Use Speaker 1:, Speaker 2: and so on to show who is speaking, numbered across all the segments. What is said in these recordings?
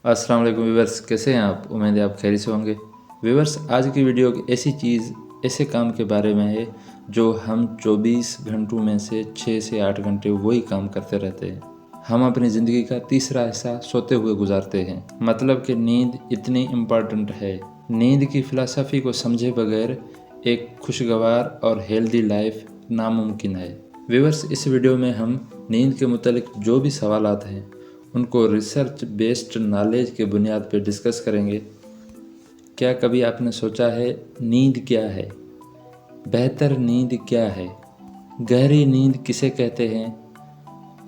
Speaker 1: अस्सलाम वालेकुम व्यूवर्स, कैसे हैं आप? उम्मीद है आप खैरियत से होंगे। व्यूवर्स, आज की वीडियो एक ऐसी चीज़, ऐसे काम के बारे में है जो हम 24 घंटों में से 6 से 8 घंटे वही काम करते रहते हैं। हम अपनी ज़िंदगी का तीसरा हिस्सा सोते हुए गुजारते हैं। मतलब कि नींद इतनी इम्पॉर्टेंट है। नींद की फ़िलॉसफी को समझे बगैर एक खुशगवार और हेल्दी लाइफ नामुमकिन है। व्यूवर्स, इस वीडियो में हम नींद के मुतालिक जो भी सवालात हैं उनको रिसर्च बेस्ड नॉलेज के बुनियाद पर डिस्कस करेंगे। क्या कभी आपने सोचा है नींद क्या है? बेहतर नींद क्या है? गहरी नींद किसे कहते हैं?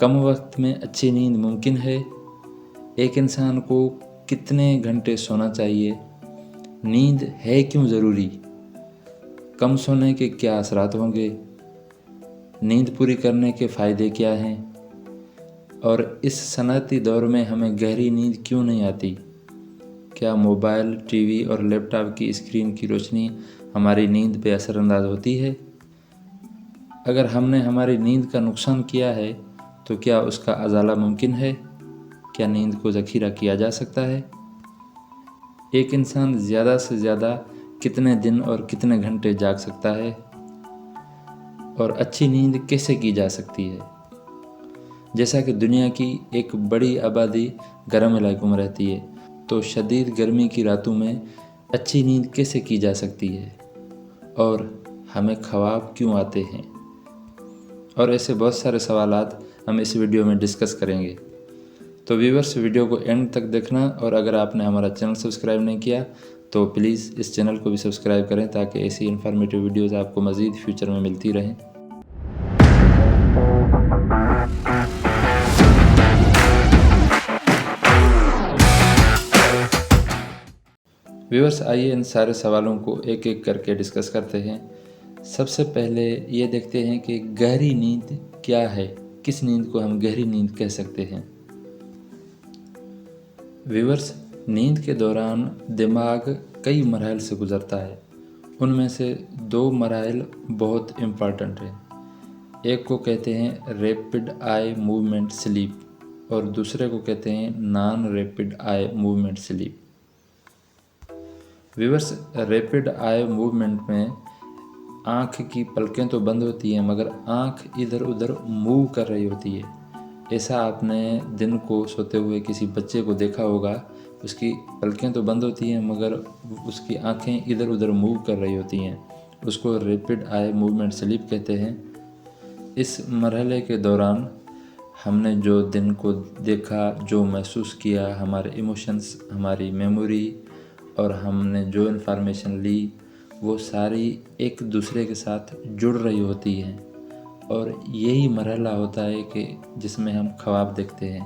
Speaker 1: कम वक्त में अच्छी नींद मुमकिन है? एक इंसान को कितने घंटे सोना चाहिए? नींद है क्यों ज़रूरी? कम सोने के क्या असरात होंगे? नींद पूरी करने के फ़ायदे क्या हैं? और इस सनअती दौर में हमें गहरी नींद क्यों नहीं आती? क्या मोबाइल, टीवी और लैपटॉप की स्क्रीन की रोशनी हमारी नींद पे असरअंदाज होती है? अगर हमने हमारी नींद का नुकसान किया है तो क्या उसका अजाला मुमकिन है? क्या नींद को ज़ख़ीरा किया जा सकता है? एक इंसान ज़्यादा से ज़्यादा कितने दिन और कितने घंटे जाग सकता है? और अच्छी नींद कैसे की जा सकती है? जैसा कि दुनिया की एक बड़ी आबादी गर्म इलाकों में रहती है, तो शदीद गर्मी की रातों में अच्छी नींद कैसे की जा सकती है? और हमें ख्वाब क्यों आते हैं? और ऐसे बहुत सारे सवालात हम इस वीडियो में डिस्कस करेंगे। तो व्यूवर्स, वीडियो को एंड तक देखना, और अगर आपने हमारा चैनल सब्सक्राइब नहीं किया तो प्लीज़ इस चैनल को भी सब्सक्राइब करें ताकि ऐसी इन्फॉर्मेटिव वीडियोज़ आपको मज़ीद फ्यूचर में मिलती रहें। व्यूअर्स, आइए इन सारे सवालों को एक एक करके डिस्कस करते हैं। सबसे पहले ये देखते हैं कि गहरी नींद क्या है, किस नींद को हम गहरी नींद कह सकते हैं। व्यूअर्स, नींद के दौरान दिमाग कई मराहल से गुजरता है। उनमें से 2 मराहल बहुत इम्पॉर्टेंट हैं। एक को कहते हैं रैपिड आई मूवमेंट स्लीप और दूसरे को कहते हैं non rapid eye movement sleep. Viewers, rapid eye movement में आँख की पलकें तो बंद होती हैं मगर आँख इधर उधर मूव कर रही होती है। ऐसा आपने दिन को सोते हुए किसी बच्चे को देखा होगा, उसकी पलकें तो बंद होती हैं मगर उसकी आँखें इधर उधर मूव कर रही होती हैं। उसको रैपिड आई मूवमेंट स्लीप कहते हैं। इस मरहले के दौरान हमने जो दिन को देखा, जो महसूस किया, हमारे इमोशंस, हमारी मेमोरी और हमने जो इन्फॉर्मेशन ली, वो सारी एक दूसरे के साथ जुड़ रही होती हैं। और यही मरहला होता है कि जिसमें हम ख्वाब देखते हैं।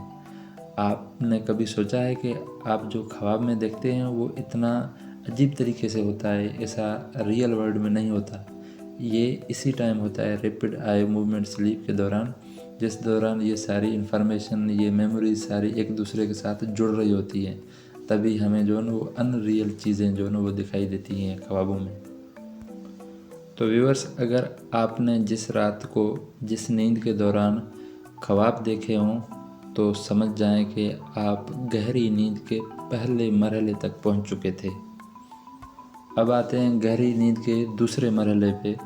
Speaker 1: आपने कभी सोचा है कि आप जो ख्वाब में देखते हैं वो इतना अजीब तरीके से होता है? ऐसा रियल वर्ल्ड में नहीं होता। ये इसी टाइम होता है रैपिड आई मूवमेंट स्लीप के दौरान, जिस दौरान ये सारी इन्फॉर्मेशन, ये मेमोरीज सारी एक दूसरे के साथ जुड़ रही होती हैं। तभी हमें जो है ना वो अनरियल चीज़ें जो है ना वो दिखाई देती हैं ख्वाबों में। तो व्यूअर्स, अगर आपने जिस रात को, जिस नींद के दौरान ख्वाब देखे हों तो समझ जाएं कि आप गहरी नींद के पहले मरहले तक पहुंच चुके थे। अब आते हैं गहरी नींद के दूसरे मरहले पे,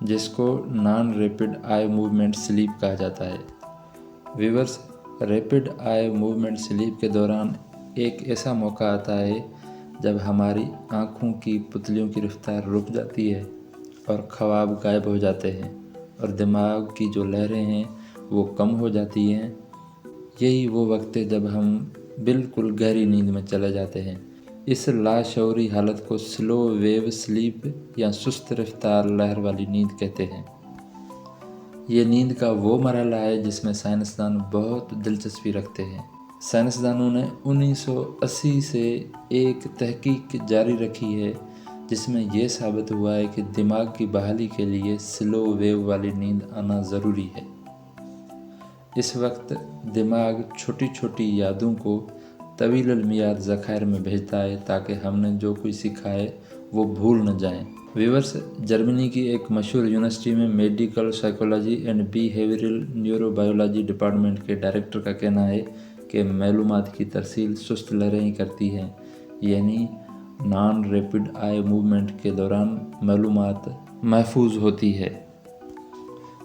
Speaker 1: जिसको non rapid eye movement sleep कहा जाता है। Viewers, rapid eye movement sleep के दौरान एक ऐसा मौका आता है जब हमारी आँखों की पुतलियों की रफ्तार रुक जाती है और ख्वाब गायब हो जाते हैं और दिमाग की जो लहरें हैं वो कम हो जाती हैं। यही वो वक्त है जब हम बिल्कुल गहरी नींद में चले जाते हैं। इस लाशऊरी हालत को स्लो वेव स्लीप या सुस्त रफ्तार लहर वाली नींद कहते हैं। ये नींद का वो मरहला है जिसमें साइंसदान बहुत दिलचस्पी रखते हैं। साइंसदानों ने 1980 से एक तहकीक जारी रखी है जिसमें यह साबित हुआ है कि दिमाग की बहाली के लिए स्लो वेव वाली नींद आना ज़रूरी है। इस वक्त दिमाग छोटी छोटी यादों को तवील मियाद ज़खायर में भेजता है ताकि हमने जो कुछ सीखा है वो भूल न जाएं। व्यूअर्स, जर्मनी की एक मशहूर यूनिवर्सिटी में medical psychology and behavioural neurobiology department के डायरेक्टर का कहना है कि मालूमात की तरसील सुस्त लहरें ही करती हैं, यानी नॉन रैपिड आई मूवमेंट के दौरान मालूमात महफूज होती है।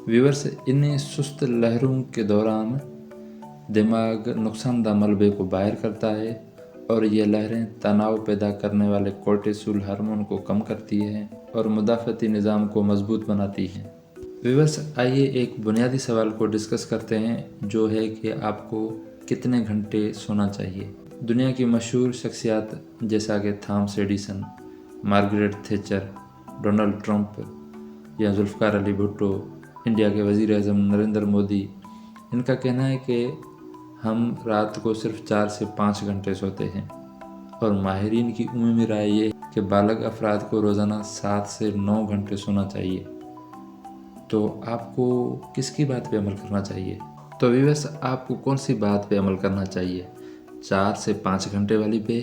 Speaker 1: व्यूअर्स, इन सुस्त लहरों के दौरान दिमाग नुकसानदा मलबे को बाहर करता है और ये लहरें तनाव पैदा करने वाले कोर्टिसोल हार्मोन को कम करती हैं और मुदाफ़ती निज़ाम को मजबूत बनाती हैं। व्यूअर्स, आइए एक बुनियादी सवाल को डिस्कस करते हैं, जो है कि आपको कितने घंटे सोना चाहिए। दुनिया की मशहूर शख्सियात जैसा कि Thomas Edison, Margaret Thatcher, Donald Trump या जुल्फ़िकार अली भुट्टो, इंडिया के वज़ीर आज़म नरेंद्र मोदी, इनका कहना है कि हम रात को सिर्फ 4 से 5 घंटे सोते हैं और माहिरीन की उमूमी राय ये है कि बालग अफराद को रोज़ाना 7 से 9 घंटे सोना चाहिए। तो आपको किसकी बात पे अमल करना चाहिए? तो व्यूअर्स, आपको कौन सी बात पे अमल करना चाहिए, 4 से 5 घंटे वाली पे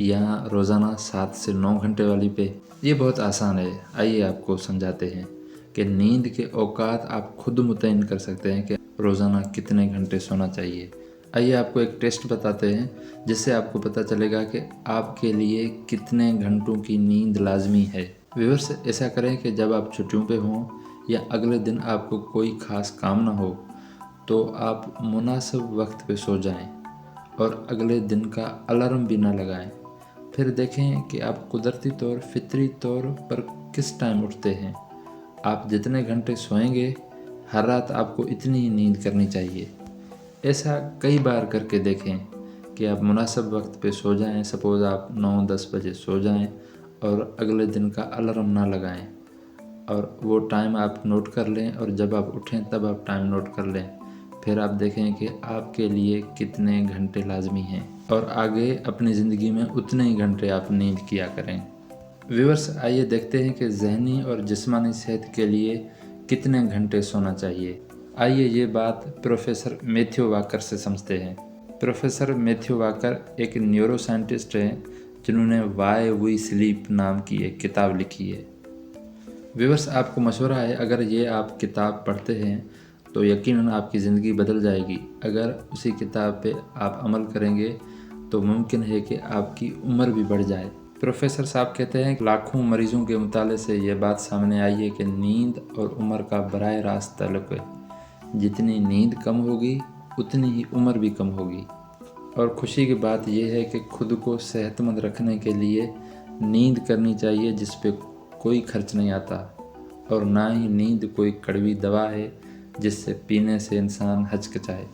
Speaker 1: या रोज़ाना 7 से 9 घंटे वाली पे? ये बहुत आसान है, आइए आपको समझाते हैं कि नींद के औकात आप खुद मुतय्यन कर सकते हैं कि रोज़ाना कितने घंटे सोना चाहिए। आइए आपको एक टेस्ट बताते हैं जिससे आपको पता चलेगा कि आपके लिए कितने घंटों की नींद लाजमी है। व्यूअर्स, ऐसा करें कि जब आप छुट्टियों पे हों या अगले दिन आपको कोई ख़ास काम ना हो तो आप मुनासिब वक्त पे सो जाएं और अगले दिन का अलार्म भी ना लगाएं। फिर देखें कि आप कुदरती तौर फितरी तौर पर किस टाइम उठते हैं। आप जितने घंटे सोएंगे हर रात आपको इतनी ही नींद करनी चाहिए। ऐसा कई बार करके देखें कि आप मुनासिब वक्त पे सो जाएं। सपोज़ आप 9-10 बजे सो जाएं और अगले दिन का अलार्म ना लगाएं और वो टाइम आप नोट कर लें और जब आप उठें तब आप टाइम नोट कर लें। फिर आप देखें कि आपके लिए कितने घंटे लाजमी हैं और आगे अपनी ज़िंदगी में उतने ही घंटे आप नींद किया करें। व्यूअर्स, आइए देखते हैं कि ज़हनी और जिस्मानी सेहत के लिए कितने घंटे सोना चाहिए। आइए ये बात प्रोफेसर मैथ्यू वॉकर से समझते हैं। प्रोफेसर मैथ्यू वॉकर एक न्यूरो साइंटिस्ट हैं जिन्होंने वाई वी स्लीप नाम की एक किताब लिखी है। व्यूअर्स, आपको मशवरा है, अगर ये आप किताब पढ़ते हैं तो यकीनन आपकी ज़िंदगी बदल जाएगी। अगर उसी किताब पे आप अमल करेंगे तो मुमकिन है कि आपकी उम्र भी बढ़ जाए। प्रोफेसर साहब कहते हैं कि लाखों मरीज़ों के मुताले से ये बात सामने आई है कि नींद और उम्र का बराह रास्त ताल्लुक़ है। जितनी नींद कम होगी उतनी ही उम्र भी कम होगी। और खुशी की बात यह है कि खुद को सेहतमंद रखने के लिए नींद करनी चाहिए जिस पे कोई खर्च नहीं आता, और ना ही नींद कोई कड़वी दवा है जिससे पीने से इंसान हचकिचाए।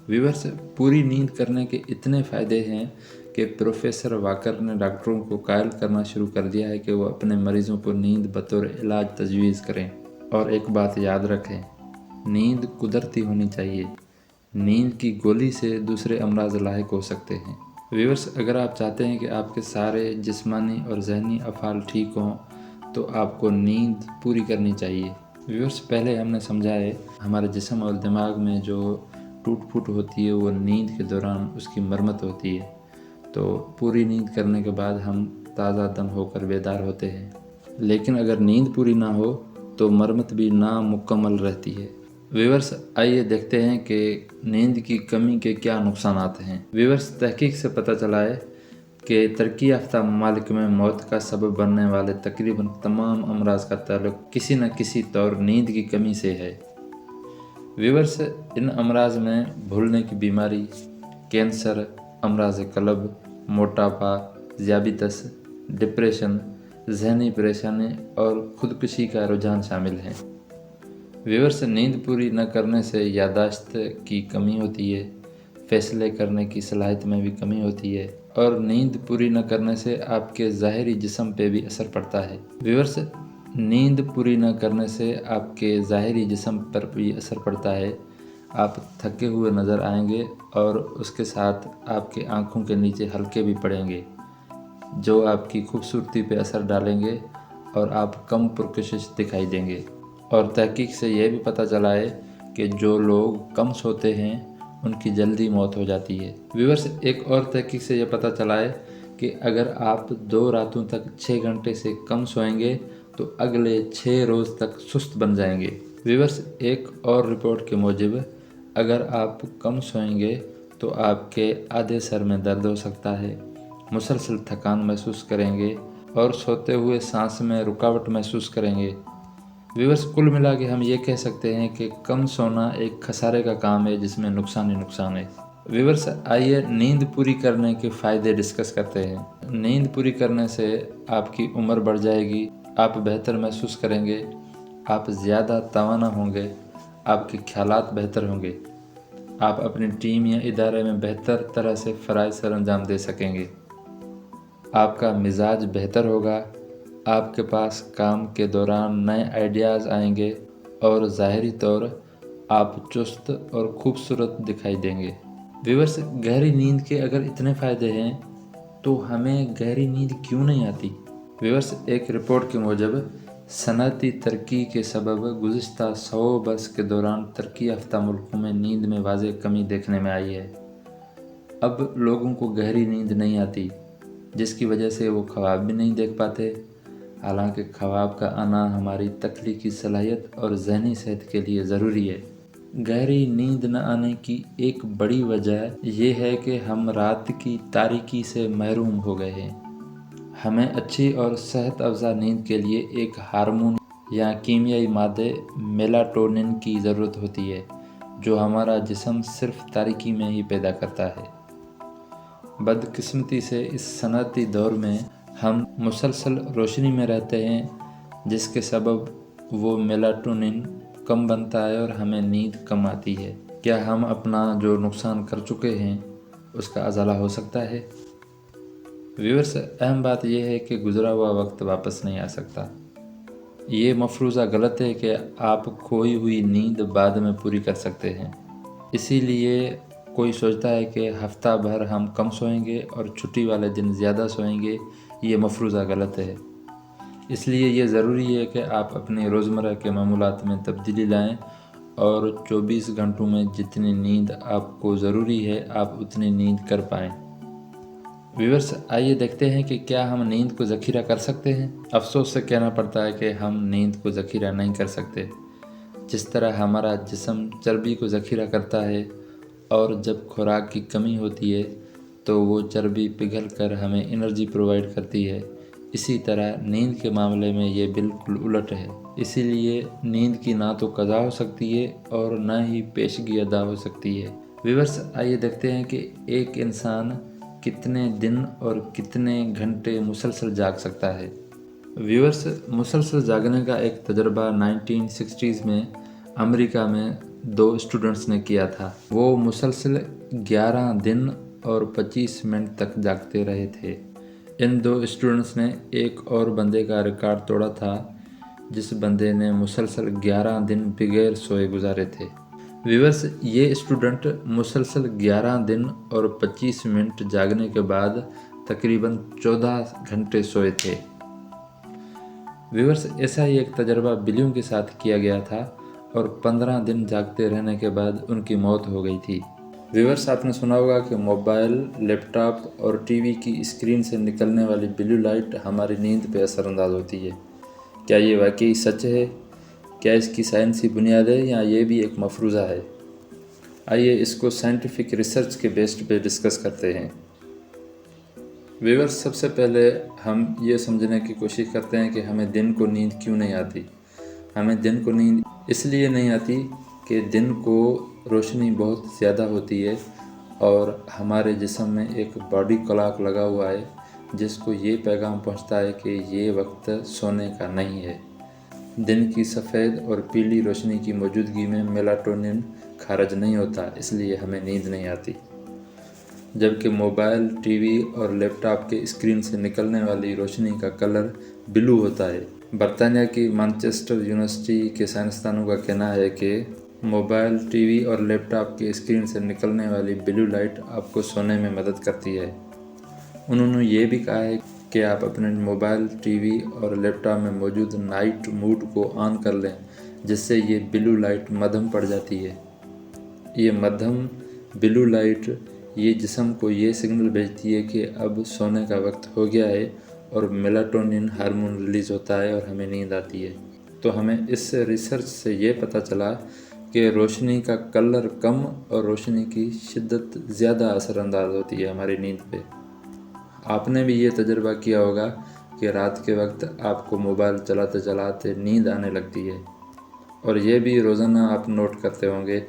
Speaker 1: व्यूअर्स, पूरी नींद करने के इतने फ़ायदे हैं कि प्रोफेसर वॉकर ने डॉक्टरों को कायल करना शुरू कर दिया है कि वो अपने मरीज़ों को नींद बतौर इलाज तजवीज़ करें। और एक बात याद रखें, नींद कुदरती होनी चाहिए। नींद की गोली से दूसरे अमराज लाहिक हो सकते हैं। व्यूअर्स, अगर आप चाहते हैं कि आपके सारे जिस्मानी और जहनी अफ़ाल ठीक हों तो आपको नींद पूरी करनी चाहिए। व्यूअर्स, पहले हमने समझा है हमारे जिस्म और दिमाग में जो टूट फूट होती है वो नींद के दौरान उसकी मरम्मत होती है। तो पूरी नींद करने के बाद हम ताज़ा दम होकर बेदार होते हैं। लेकिन अगर नींद पूरी ना हो तो मरम्मत भी नामुकम्मल रहती है। व्यूअर्स, आइए देखते हैं कि नींद की कमी के क्या नुकसानात हैं। व्यूअर्स, तहकीक से पता चला है कि तरक्की याफ्ता ममालिक में मौत का सबब बनने वाले तकरीबन तमाम अमराज का ताल्लुक किसी न किसी तौर नींद की कमी से है। व्यूअर्स, इन अमराज में भूलने की बीमारी, कैंसर, अमराज कलब, मोटापा, ज़ियाबितस, डिप्रेशन, जहनी परेशानी और ख़ुदकुशी का रुझान शामिल हैं। व्यूअर्स, नींद पूरी न करने से यादाश्त की कमी होती है, फ़ैसले करने की सलाहियत में भी कमी होती है और नींद पूरी न करने से आपके ज़ाहिरी जिस्म पे भी असर पड़ता है। व्यूअर्स, नींद पूरी न करने से आपके ज़ाहिरी जिस्म पर भी असर पड़ता है। आप थके हुए नज़र आएंगे और उसके साथ आपके आँखों के नीचे हल्के भी पड़ेंगे, जो आपकी खूबसूरती पे असर डालेंगे और आप कम पुरकशिश दिखाई देंगे। और तहकीक से यह भी पता चला है कि जो लोग कम सोते हैं उनकी जल्दी मौत हो जाती है। व्यूअर्स, एक और तहकीक से यह पता चला है कि अगर आप 2 रातों तक 6 घंटे से कम सोएंगे तो अगले 6 रोज़ तक सुस्त बन जाएंगे। व्यूअर्स, एक और रिपोर्ट के मुजिब अगर आप कम सोएंगे تو آپ کے آدھے سر میں درد ہو سکتا ہے، مسلسل تھکان محسوس کریں گے اور سوتے ہوئے سانس میں رکاوٹ محسوس کریں گے۔ ویورس، کل ملا کے ہم یہ کہہ سکتے ہیں کہ کم سونا ایک خسارے کا کام ہے جس میں نقصان ہی نقصان ہے۔ ویورس، آئیے نیند پوری کرنے کے فائدے ڈسکس کرتے ہیں۔ نیند پوری کرنے سے آپ کی عمر بڑھ جائے گی، آپ بہتر محسوس کریں گے، آپ زیادہ توانا ہوں گے، آپ کے خیالات بہتر ہوں گے، آپ اپنی ٹیم یا ادارے میں بہتر طرح سے فرائض سر انجام دے سکیں گے، آپ کا مزاج بہتر ہوگا، آپ کے پاس کام کے دوران نئے آئیڈیاز آئیں گے اور ظاہری طور آپ چست اور خوبصورت دکھائی دیں گے۔ ویورس، گہری نیند کے اگر اتنے فائدے ہیں تو ہمیں گہری نیند کیوں نہیں آتی؟ ویورس، ایک رپورٹ کے موجب صنعتی ترقی کے سبب گزشتہ 100 برس کے دوران ترقی یافتہ ملکوں میں نیند میں واضح کمی دیکھنے میں آئی ہے۔ اب لوگوں کو گہری نیند نہیں آتی، جس کی وجہ سے وہ خواب بھی نہیں دیکھ پاتے، حالانکہ خواب کا آنا ہماری تخلیقی صلاحیت اور ذہنی صحت کے لیے ضروری ہے۔ گہری نیند نہ آنے کی ایک بڑی وجہ یہ ہے کہ ہم رات کی تاریکی سے محروم ہو گئے ہیں۔ ہمیں اچھی اور صحت افزا نیند کے لیے ایک ہارمون یا کیمیائی مادے میلاٹونن کی ضرورت ہوتی ہے، جو ہمارا جسم صرف تاریکی میں ہی پیدا کرتا ہے۔ بدقسمتی سے اس صنعتی دور میں ہم مسلسل روشنی میں رہتے ہیں، جس کے سبب وہ میلاٹونن کم بنتا ہے اور ہمیں نیند کم آتی ہے۔ کیا ہم اپنا جو نقصان کر چکے ہیں اس کا ازالہ ہو سکتا ہے؟ ویورس، اہم بات یہ ہے کہ گزرا ہوا وقت واپس نہیں آ سکتا۔ یہ مفروضہ غلط ہے کہ آپ کھوئی ہوئی نیند بعد میں پوری کر سکتے ہیں۔ اسی لیے کوئی سوچتا ہے کہ ہفتہ بھر ہم کم سوئیں گے اور چھٹی والے دن زیادہ سوئیں گے، یہ مفروضہ غلط ہے۔ اس لیے یہ ضروری ہے کہ آپ اپنی روزمرہ کے معمولات میں تبدیلی لائیں اور 24 گھنٹوں میں جتنی نیند آپ کو ضروری ہے آپ اتنی نیند کر پائیں۔ ویورس، آئیے دیکھتے ہیں کہ کیا ہم نیند کو ذخیرہ کر سکتے ہیں۔ افسوس سے کہنا پڑتا ہے کہ ہم نیند کو ذخیرہ نہیں کر سکتے۔ جس طرح ہمارا جسم چربی کو ذخیرہ کرتا ہے اور جب خوراک کی کمی ہوتی ہے تو وہ چربی پگھل کر ہمیں انرجی پرووائڈ کرتی ہے، اسی طرح نیند کے معاملے میں یہ بالکل الٹ ہے۔ اسی لیے نیند کی نہ تو قضا ہو سکتی ہے اور نہ ہی پیشگی ادا ہو سکتی ہے۔ ویورس، آئیے دیکھتے ہیں کہ ایک انسان کتنے دن اور کتنے گھنٹے مسلسل جاگ سکتا ہے۔ ویورس، مسلسل جاگنے کا ایک تجربہ 1960s میں امریکہ میں 2 اسٹوڈنٹس نے کیا تھا۔ وہ مسلسل 11 دن اور 25 منٹ تک جاگتے رہے تھے۔ ان 2 اسٹوڈنٹس نے ایک اور بندے کا ریکارڈ توڑا تھا، جس بندے نے مسلسل 11 دن بغیر سوئے گزارے تھے۔ ویورس، یہ اسٹوڈنٹ مسلسل 11 دن اور 25 منٹ جاگنے کے بعد تقریباً 14 گھنٹے سوئے تھے۔ ویورس، ایسا ہی ایک تجربہ بلیوں کے ساتھ کیا گیا تھا اور 15 دن جاگتے رہنے کے بعد ان کی موت ہو گئی تھی۔ ویورس، آپ نے سنا ہوگا کہ موبائل، لیپ ٹاپ اور ٹی وی کی اسکرین سے نکلنے والی بلیو لائٹ ہماری نیند پہ اثر انداز ہوتی ہے۔ کیا یہ واقعی سچ ہے؟ کیا اس کی سائنسی بنیاد ہے یا یہ بھی ایک مفروضہ ہے؟ آئیے اس کو سائنٹیفک ریسرچ کے بیسڈ پہ ڈسکس کرتے ہیں۔ ویورس، سب سے پہلے ہم یہ سمجھنے کی کوشش کرتے ہیں کہ ہمیں دن کو نیند کیوں نہیں آتی۔ ہمیں دن کو نیند اس لیے نہیں آتی کہ دن کو روشنی بہت زیادہ ہوتی ہے اور ہمارے جسم میں ایک باڈی کلاک لگا ہوا ہے جس کو یہ پیغام پہنچتا ہے کہ یہ وقت سونے کا نہیں ہے۔ دن کی سفید اور پیلی روشنی کی موجودگی میں میلاٹونن خارج نہیں ہوتا، اس لیے ہمیں نیند نہیں آتی۔ جبکہ موبائل، ٹی وی اور لیپ ٹاپ کے اسکرین سے نکلنے والی روشنی کا کلر بلو ہوتا ہے۔ برطانیہ کی مانچسٹر یونیورسٹی کے سائنسدانوں کا کہنا ہے کہ موبائل، ٹی وی اور لیپ ٹاپ کے اسکرین سے نکلنے والی بلو لائٹ آپ کو سونے میں مدد کرتی ہے۔ انہوں نے یہ بھی کہا ہے کہ آپ اپنے موبائل، ٹی وی اور لیپ ٹاپ میں موجود نائٹ موڈ کو آن کر لیں، جس سے یہ بلو لائٹ مدھم پڑ جاتی ہے۔ یہ مدھم بلو لائٹ یہ جسم کو یہ سگنل بھیجتی ہے کہ اب سونے کا وقت ہو گیا ہے اور میلاٹونن ہارمون ریلیز ہوتا ہے اور ہمیں نیند آتی ہے۔ تو ہمیں اس ریسرچ سے یہ پتہ چلا کہ روشنی کا کلر کم اور روشنی کی شدت زیادہ اثر انداز ہوتی ہے ہماری نیند پہ۔ آپ نے بھی یہ تجربہ کیا ہوگا کہ رات کے وقت آپ کو موبائل چلاتے چلاتے نیند آنے لگتی ہے، اور یہ بھی روزانہ آپ نوٹ کرتے ہوں گے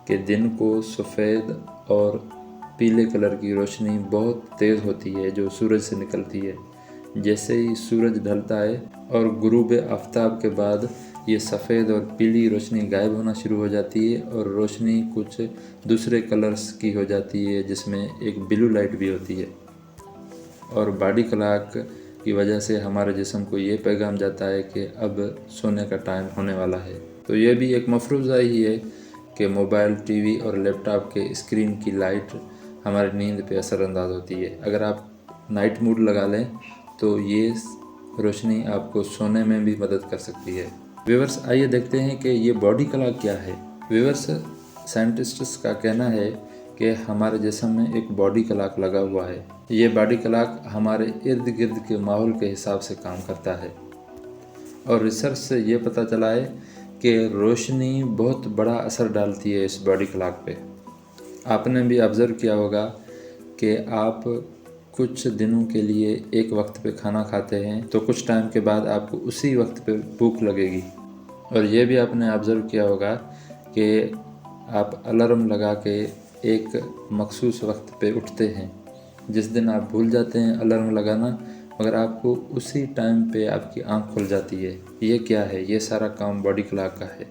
Speaker 1: کہ دن کو سفید اور پیلے کلر کی روشنی بہت تیز ہوتی ہے جو سورج سے نکلتی ہے۔ جیسے ہی سورج ڈھلتا ہے اور غروب آفتاب کے بعد یہ سفید اور پیلی روشنی غائب ہونا شروع ہو جاتی ہے اور روشنی کچھ دوسرے کلرز کی ہو جاتی ہے، جس میں ایک بلو لائٹ بھی ہوتی ہے، اور باڈی کلاک کی وجہ سے ہمارے جسم کو یہ پیغام جاتا ہے کہ اب سونے کا ٹائم ہونے والا ہے۔ تو یہ بھی ایک مفروضہ ہی ہے کہ موبائل، ٹی وی اور لیپ ٹاپ کے اسکرین کی لائٹ ہماری نیند پہ اثر انداز ہوتی ہے۔ اگر آپ نائٹ موڈ لگا لیں تو یہ روشنی آپ کو سونے میں بھی مدد کر سکتی ہے۔ ویورس، آئیے دیکھتے ہیں کہ یہ باڈی کلاک کیا ہے۔ ویورس، سائنٹسٹس کا کہنا ہے کہ ہمارے جسم میں ایک باڈی کلاک لگا ہوا ہے۔ یہ باڈی کلاک ہمارے ارد گرد کے ماحول کے حساب سے کام کرتا ہے، اور ریسرچ سے یہ پتہ چلا ہے کہ روشنی بہت بڑا اثر ڈالتی ہے اس باڈی کلاک پہ۔ آپ نے بھی آبزرو کیا ہوگا کہ آپ کچھ دنوں کے لیے ایک وقت پہ کھانا کھاتے ہیں تو کچھ ٹائم کے بعد آپ کو اسی وقت پہ بھوک لگے گی، اور یہ بھی آپ نے آبزرو کیا ہوگا کہ آپ الارم لگا کے ایک مخصوص وقت پہ اٹھتے ہیں۔ جس دن آپ بھول جاتے ہیں الارم لگانا، مگر آپ کو اسی ٹائم پہ آپ کی آنکھ کھل جاتی ہے۔ یہ کیا ہے؟ یہ سارا کام باڈی کلاک کا ہے۔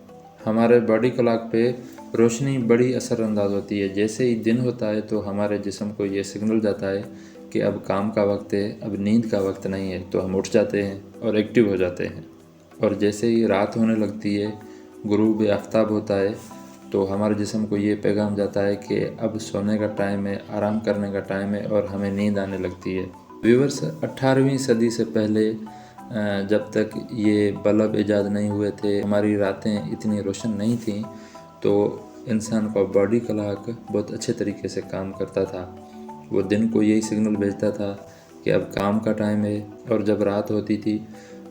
Speaker 1: ہمارے باڈی کلاک پہ روشنی بڑی اثر انداز ہوتی ہے۔ جیسے ہی دن ہوتا ہے تو ہمارے جسم کو یہ سگنل جاتا ہے کہ اب کام کا وقت ہے، اب نیند کا وقت نہیں ہے، تو ہم اٹھ جاتے ہیں اور ایکٹیو ہو جاتے ہیں۔ اور جیسے ہی رات ہونے لگتی ہے، غروب آفتاب ہوتا ہے، تو ہمارے جسم کو یہ پیغام جاتا ہے کہ اب سونے کا ٹائم ہے، آرام کرنے کا ٹائم ہے، اور ہمیں نیند آنے لگتی ہے۔ ویورس، 18ویں صدی سے پہلے جب تک یہ بلب ایجاد نہیں ہوئے تھے، ہماری راتیں اتنی روشن نہیں تھیں، تو انسان کا باڈی کلاک بہت اچھے طریقے سے کام کرتا تھا۔ وہ دن کو یہی سگنل بھیجتا تھا کہ اب کام کا ٹائم ہے، اور جب رات ہوتی تھی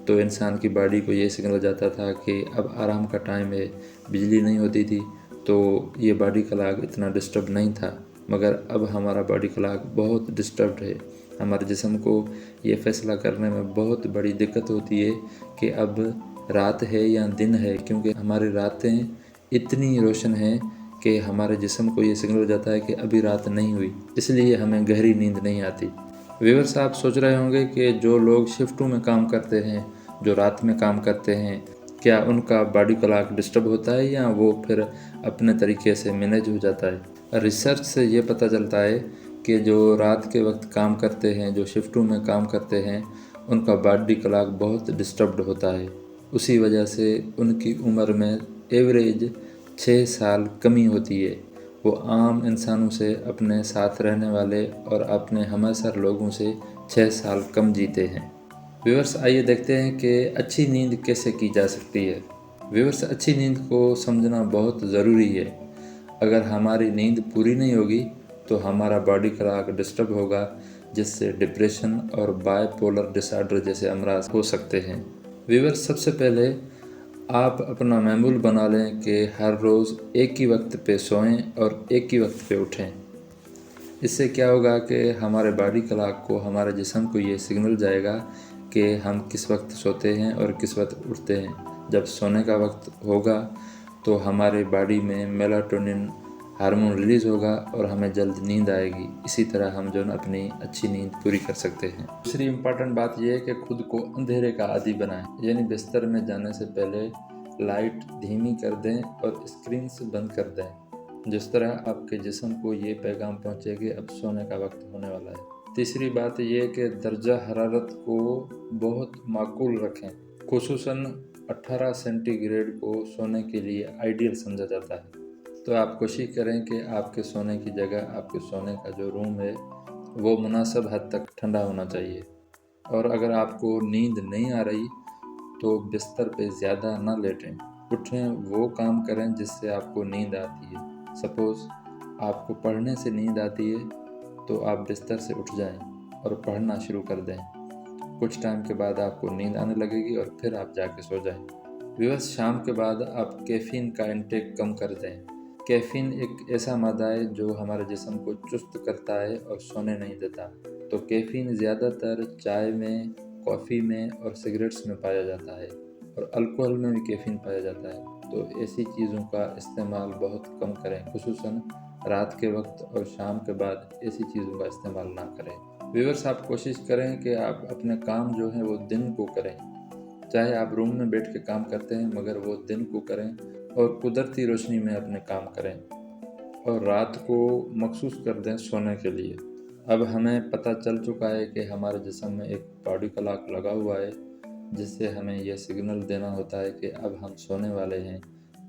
Speaker 1: تو انسان کی باڈی کو یہ سگنل جاتا تھا کہ اب آرام کا ٹائم ہے۔ بجلی نہیں ہوتی تھی تو یہ باڈی کلاک اتنا ڈسٹرب نہیں تھا، مگر اب ہمارا باڈی کلاک بہت ڈسٹربڈ ہے۔ ہمارے جسم کو یہ فیصلہ کرنے میں بہت بڑی دقت ہوتی ہے کہ اب رات ہے یا دن ہے، کیونکہ ہماری راتیں اتنی روشن ہیں کہ ہمارے جسم کو یہ سگنل جاتا ہے کہ ابھی رات نہیں ہوئی، اس لیے ہمیں گہری نیند نہیں آتی۔ ویورس، آپ سوچ رہے ہوں گے کہ جو لوگ شفٹوں میں کام کرتے ہیں، جو رات میں کام کرتے ہیں، کیا ان کا باڈی کلاک ڈسٹرب ہوتا ہے یا وہ پھر اپنے طریقے سے مینیج ہو جاتا ہے؟ ریسرچ سے یہ پتہ چلتا ہے کہ جو رات کے وقت کام کرتے ہیں، جو شفٹوں میں کام کرتے ہیں، ان کا باڈی کلاک بہت ڈسٹربڈ ہوتا ہے۔ اسی وجہ سے ان کی عمر میں ایوریج 6 سال کمی ہوتی ہے۔ وہ عام انسانوں سے، اپنے ساتھ رہنے والے اور اپنے ہم عصر لوگوں سے 6 سال کم جیتے ہیں۔ ویورس، آئیے دیکھتے ہیں کہ اچھی نیند کیسے کی جا سکتی ہے۔ ویورس، اچھی نیند کو سمجھنا بہت ضروری ہے۔ اگر ہماری نیند پوری نہیں ہوگی تو ہمارا باڈی کلاک ڈسٹرب ہوگا، جس سے ڈپریشن اور بائی پولر ڈس آرڈر جیسے امراض ہو سکتے ہیں۔ ویورس، سب سے پہلے آپ اپنا معمول بنا لیں کہ ہر روز ایک ہی وقت پہ سوئیں اور ایک ہی وقت پہ اٹھیں۔ اس سے کیا ہوگا کہ ہمارے باڈی کلاک کو، ہمارے جسم کو یہ سگنل جائے گا کہ ہم کس وقت سوتے ہیں اور کس وقت اٹھتے ہیں۔ جب سونے کا وقت ہوگا تو ہمارے باڈی میں میلاٹونن ہارمون ریلیز ہوگا اور ہمیں جلد نیند آئے گی۔ اسی طرح ہم جو اپنی اچھی نیند پوری کر سکتے ہیں۔ دوسری امپورٹنٹ بات یہ ہے کہ خود کو اندھیرے کا عادی بنائیں، یعنی بستر میں جانے سے پہلے لائٹ دھیمی کر دیں اور اسکرینز بند کر دیں۔ جس طرح آپ کے جسم کو یہ پیغام پہنچے کہ اب سونے کا وقت ہونے والا ہے۔ تیسری بات یہ کہ درجہ حرارت کو بہت معقول رکھیں، خصوصاً 18 سینٹی گریڈ کو سونے کے لیے آئیڈیل سمجھا جاتا ہے۔ تو آپ کوشش کریں کہ آپ کے سونے کی جگہ، آپ کے سونے کا جو روم ہے وہ مناسب حد تک ٹھنڈا ہونا چاہیے۔ اور اگر آپ کو نیند نہیں آ رہی تو بستر پہ زیادہ نہ لیٹیں، اٹھیں، وہ کام کریں جس سے آپ کو نیند آتی ہے۔ سپوز آپ کو پڑھنے سے نیند آتی ہے تو آپ بستر سے اٹھ جائیں اور پڑھنا شروع کر دیں۔ کچھ ٹائم کے بعد آپ کو نیند آنے لگے گی اور پھر آپ جا کے سو جائیں۔ व्यूअर्स, शाम के बाद आप कैफ़ीन का इंटेक कम कर दें। कैफ़ीन एक ऐसा मादा है जो हमारे जिस्म को चुस्त करता है और सोने नहीं देता। तो कैफ़ीन ज़्यादातर चाय में, कॉफ़ी में और सिगरेट्स में पाया जाता है और अल्कोहल में भी कैफ़ीन पाया जाता है। तो ऐसी चीज़ों का इस्तेमाल बहुत कम करें, खुसूसन रात के वक्त और शाम के बाद ऐसी चीज़ों का इस्तेमाल ना करें। व्यूअर्स, आप कोशिश करें कि आप अपने काम जो है वो दिन को करें। चाहे आप रूम में बैठ के काम करते हैं मगर वो दिन को करें और कुदरती रोशनी में अपने काम करें और रात को मखसूस कर दें सोने के लिए। अब हमें पता चल चुका है कि हमारे जिस्म में एक बॉडी क्लॉक लगा हुआ है जिससे हमें यह सिग्नल देना होता है कि अब हम सोने वाले हैं।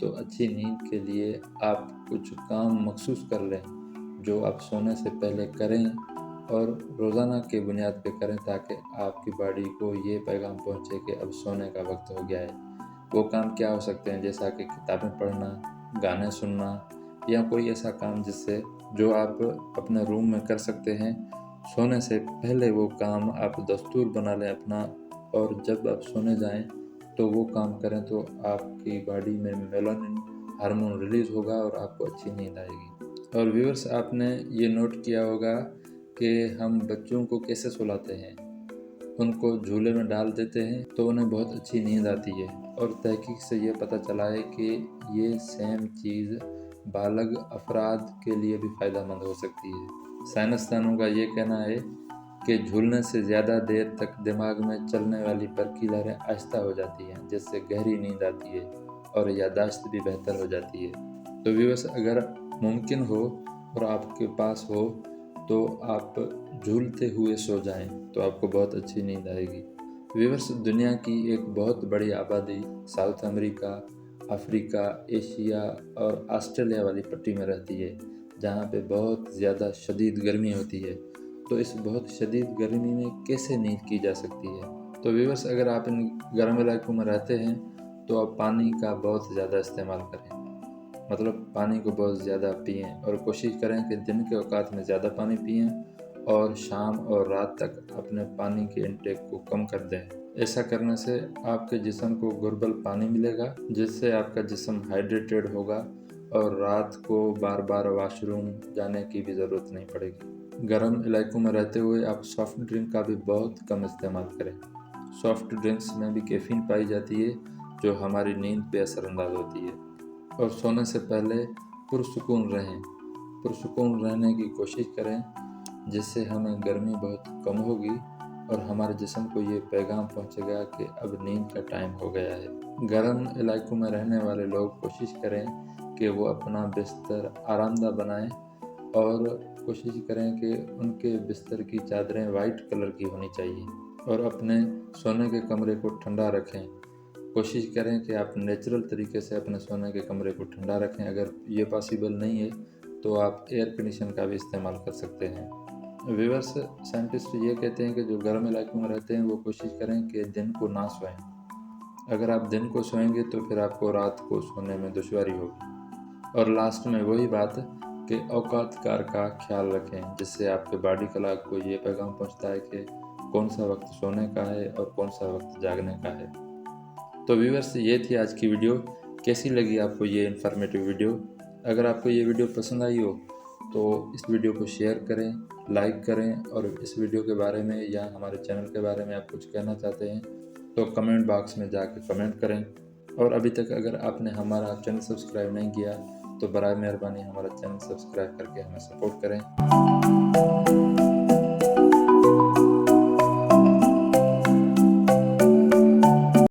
Speaker 1: तो अच्छी नींद के लिए आप कुछ काम मखसूस कर लें जो आप सोने से पहले करें और रोज़ाना की बुनियाद पे करें ताकि आपकी बॉडी को ये पैगाम पहुँचे कि अब सोने का वक्त हो गया है। वो काम क्या हो सकते हैं, जैसा कि किताबें पढ़ना, गाने सुनना या कोई ऐसा काम जो आप अपने रूम में कर सकते हैं। सोने से पहले वो काम आप दस्तूर बना लें अपना, और जब आप सोने जाएं तो वो काम करें तो आपकी बॉडी में मेलानिन हार्मोन रिलीज़ होगा और आपको अच्छी नींद आएगी। और व्यूअर्स, आपने ये नोट किया होगा कि हम बच्चों को कैसे सुलाते हैं। उनको झूले में डाल देते हैं तो उन्हें बहुत अच्छी नींद आती है और तहकीक से ये पता चला है कि ये सेम चीज़ बालग अफराद के लिए भी फ़ायदेमंद हो सकती है। साइंसदानों का ये कहना है कि झूलने से ज़्यादा देर तक दिमाग में चलने वाली बरकी लहरें आहिस्ता हो जाती हैं जिससे गहरी नींद आती है और याददाश्त भी बेहतर हो जाती है। तो व्यूअर्स, अगर मुमकिन हो और आपके पास हो तो आप झूलते हुए सो जाएं तो आपको बहुत अच्छी नींद आएगी। व्यूअर्स, दुनिया की एक बहुत बड़ी आबादी साउथ अमेरिका, अफ्रीका, एशिया और ऑस्ट्रेलिया वाली पट्टी में रहती है जहाँ पे बहुत ज़्यादा शदीद गर्मी होती है। तो इस बहुत शदीद गर्मी में कैसे नींद की जा सकती है? तो व्यूअर्स, अगर आप इन गर्म इलाकों में रहते हैं तो आप पानी का बहुत ज़्यादा इस्तेमाल करें, मतलब पानी को बहुत ज़्यादा पिएं और कोशिश करें कि दिन के औकात में ज़्यादा पानी पिएं और शाम और रात तक अपने पानी के इंटेक को कम कर दें। ऐसा करने से आपके जिस्म को घुर्बल पानी मिलेगा जिससे आपका जिस्म हाइड्रेटेड होगा और रात को बार बार वॉशरूम जाने की भी ज़रूरत नहीं पड़ेगी। गर्म इलाकों में रहते हुए आप सॉफ्ट ड्रिंक का भी बहुत कम इस्तेमाल करें। सॉफ्ट ड्रिंक्स में भी कैफ़ीन पाई जाती है जो हमारी नींद पे असरअंदाज होती है। और सोने से पहले पुरसुकून रहें, पुरसुकून रहने की कोशिश करें जिससे हमें गर्मी बहुत कम होगी और हमारे जिस्म को ये पैगाम पहुंचेगा कि अब नींद का टाइम हो गया है। गर्म इलाकों में रहने वाले लोग कोशिश करें कि वो अपना बिस्तर आरामदा बनाएं और कोशिश करें कि उनके बिस्तर की चादरें वाइट कलर की होनी चाहिए और अपने सोने के कमरे को ठंडा रखें। कोशिश करें कि आप नेचुरल तरीके से अपने सोने के कमरे को ठंडा रखें। अगर ये पॉसिबल नहीं है तो आप एयर कंडीशन का भी इस्तेमाल कर सकते हैं। व्यूअर्स, साइंटिस्ट ये कहते हैं कि जो गर्म इलाकों में रहते हैं वो कोशिश करें कि दिन को ना सोएं। अगर आप दिन को सोएंगे तो फिर आपको रात को सोने में दुश्वारी होगी। और लास्ट में वही बात कि औकात कार का ख्याल रखें जिससे आपके बॉडी क्लॉक को ये पैगाम पहुंचता है कि कौन सा वक्त सोने का है और कौन सा वक्त जागने का है। तो व्यूअर्स, ये थी आज की वीडियो। कैसी लगी आपको ये इन्फॉर्मेटिव वीडियो? अगर आपको ये वीडियो पसंद आई हो तो इस वीडियो को शेयर करें, लाइक करें और इस वीडियो के बारे में या हमारे चैनल के बारे में आप कुछ कहना चाहते हैं तो कमेंट बॉक्स में जाकर कमेंट करें। और अभी तक अगर आपने हमारा चैनल सब्सक्राइब नहीं किया तो बराए मेहरबानी हमारा चैनल सब्सक्राइब करके हमें सपोर्ट करें।